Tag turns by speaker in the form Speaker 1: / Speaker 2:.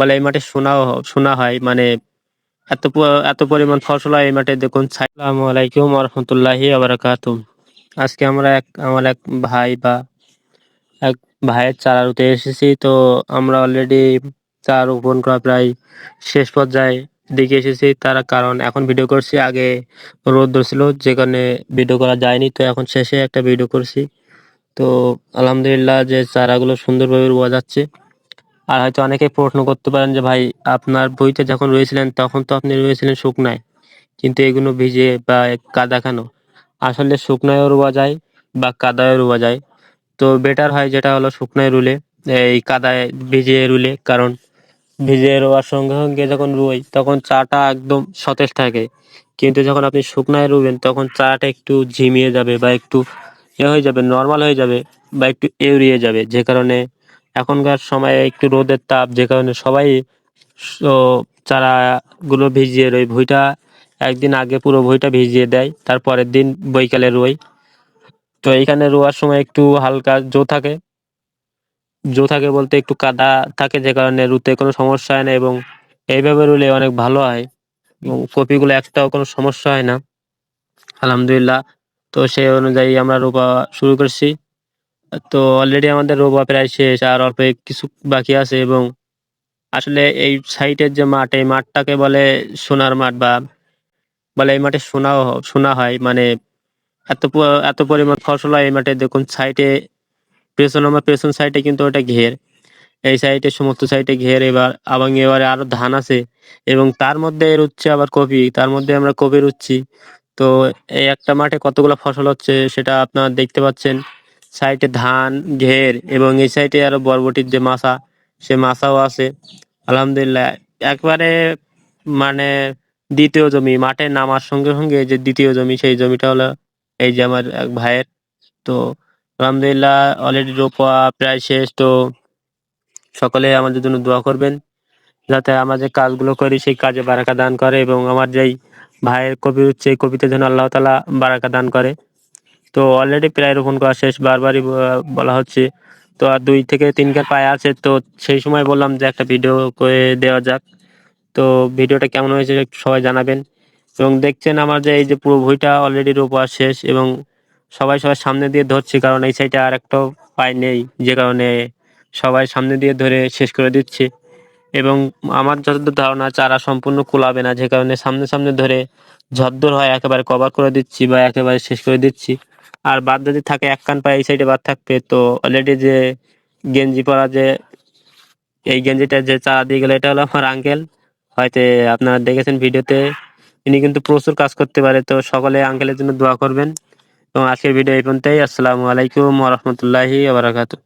Speaker 1: বলে এই মাঠে সোনা হয় মানে এত পরিমাণ ফসল হয় এই মাঠে দেখুন। আসসালামু আলাইকুম ওয়া রাহমাতুল্লাহি ওয়া বারাকাতুহু। আজকে আমার এক ভাই বা এক ভাইয়ের চারা রুতে এসেছি। তো আমরা অলরেডি চারা রোপণ করা প্রায় শেষ পর্যায়ে দিকে এসেছি। তার কারণ এখন ভিডিও করছি, আগে রোদ ছিল যে কারণে ভিডিও করা যায়নি। তো এখন শেষে একটা ভিডিও করছি। তো আলহামদুলিল্লাহ যে চারাগুলো সুন্দরভাবে রোয়া যাচ্ছে। আর হয়তো অনেকে প্রশ্ন করতে পারেন যে ভাই, আপনার বইতে যখন রয়েছিলেন তখন তো আপনি রয়েছিলেন শুকনায়, কিন্তু এগুলো ভিজে বা কাদা কেন? আসলে শুকনায়ও রোয়া যায় বা কাদায়ও রোয়া যায়। তো বেটার হয় যেটা হলো শুকনায় রুলে, এই কাদায় ভিজিয়ে রুলে। কারণ ভিজিয়ে রোয়ার সঙ্গে সঙ্গে যখন রুই তখন চাটা একদম সতেজ থাকে। কিন্তু যখন আপনি শুকনায় রুবেন তখন চাটা একটু ঝিমিয়ে যাবে বা একটু হয়ে যাবে, নর্মাল হয়ে যাবে বা একটু এউরিয়ে যাবে। যে কারণে এখনকার সময়ে একটু রোদের তাপ, যে কারণে সবাই ও চারা গুলো ভিজিয়ে রই। ভুঁইটা একদিন আগে পুরো ভুঁইটা ভিজিয়ে দেয়, তারপরের দিন বৈকালে রোয়। তো এইখানে রোয়ার সময় একটু হালকা জো থাকে বলতে একটু কাদা থাকে, যে কারণে রুতে কোনো সমস্যা হয় না এবং এইভাবে রুলে অনেক ভালো হয় এবং কপিগুলো একটাও কোনো সমস্যা হয় না আলহামদুলিল্লাহ। তো সেই অনুযায়ী আমরা রোপা শুরু করছি। তো অলরেডি আমাদের রোপা প্রায় শেষ, আর অল্প কিছু বাকি আছে। এবং আসলে এই সাইটের যে মাঠ, এই মাঠটাকে বলে সোনার মাঠ, বা বলে এই মাঠে সোনা হয় মানে এত পরিমাণ ফসল হয় এই মাঠে দেখুন। সাইটে আমার পেছন সাইডে কিন্তু ওটা ঘের, এই সাইডে সমস্ত সাইডে ঘের। এবারে আরো ধান আছে এবং তার মধ্যে এর হচ্ছে আবার কপি, তার মধ্যে আমরা কপি রুচ্ছি। তো এই একটা মাঠে কতগুলো ফসল হচ্ছে সেটা আপনারা দেখতে পাচ্ছেন। সাইডে ধান, ঘের এবং এই সাইডে আরো বরবটির যে মাছা, সে মাছাও আছে আলহামদুলিল্লাহ। একবারে মানে দ্বিতীয় জমি, মাঠে নামার সঙ্গে সঙ্গে যে দ্বিতীয় জমি, সেই জমিটা হলো এই যে আমার এক ভাইয়ের। তো আলহামদুলিল্লাহ অলরেডি রোপা প্রায় শেষ। তো সকলে আমাদের জন্য দোয়া করবেন যাতে আমরা যে কাজগুলো করি সেই কাজে বারাকা দান করে, এবং আমার যেই ভাইয়ের কপি হচ্ছে এই কপিতে যেন আল্লাহ তাআলা বারাকা দান করে। তো অলরেডি প্রায় রোপণ করা শেষ, বারবারই বলা হচ্ছে। তো আর 2 থেকে 3 কার পায়ে আছে। তো সেই সময় বললাম যে একটা ভিডিও করে দেওয়া যাক। তো ভিডিওটা কেমন হয়েছে একটু সবাই জানাবেন। এবং দেখছেন আমার যে এই যে পুরো ভুঁইটা অলরেডি রোপা শেষ, এবং সবার সামনে দিয়ে ধরছি কারণ এই সাইডে আর একটাও পায় নেই, যে কারণে সবাই সামনে দিয়ে ধরে শেষ করে দিচ্ছে। এবং আমার যতদূর ধারণা চারা সম্পূর্ণ কুলাবে না, যে কারণে সামনে সামনে ধরে যদ্দূর হয় একেবারে কভার করে দিচ্ছি বা একেবারে শেষ করে দিচ্ছি। আর বাদ যদি থাকে এক কান পায়ে এই সাইডে বাদ থাকবে। তো অলরেডি যে গেঞ্জি পরা যে এই গেঞ্জিটা যে চারা দিয়ে গেল, এটা হলো আমার আঙ্কেল। হয়তো আপনারা দেখেছেন ভিডিওতে, ইনি কিন্তু প্রচুর কাজ করতে পারে। তো সকলে আঙ্কেলের জন্য দোয়া করবেন। এবং আজকের ভিডিও এই পর্যন্তই। আসসালামু আলাইকুম ওয়া রাহমাতুল্লাহি ওয়া বারাকাতুহু।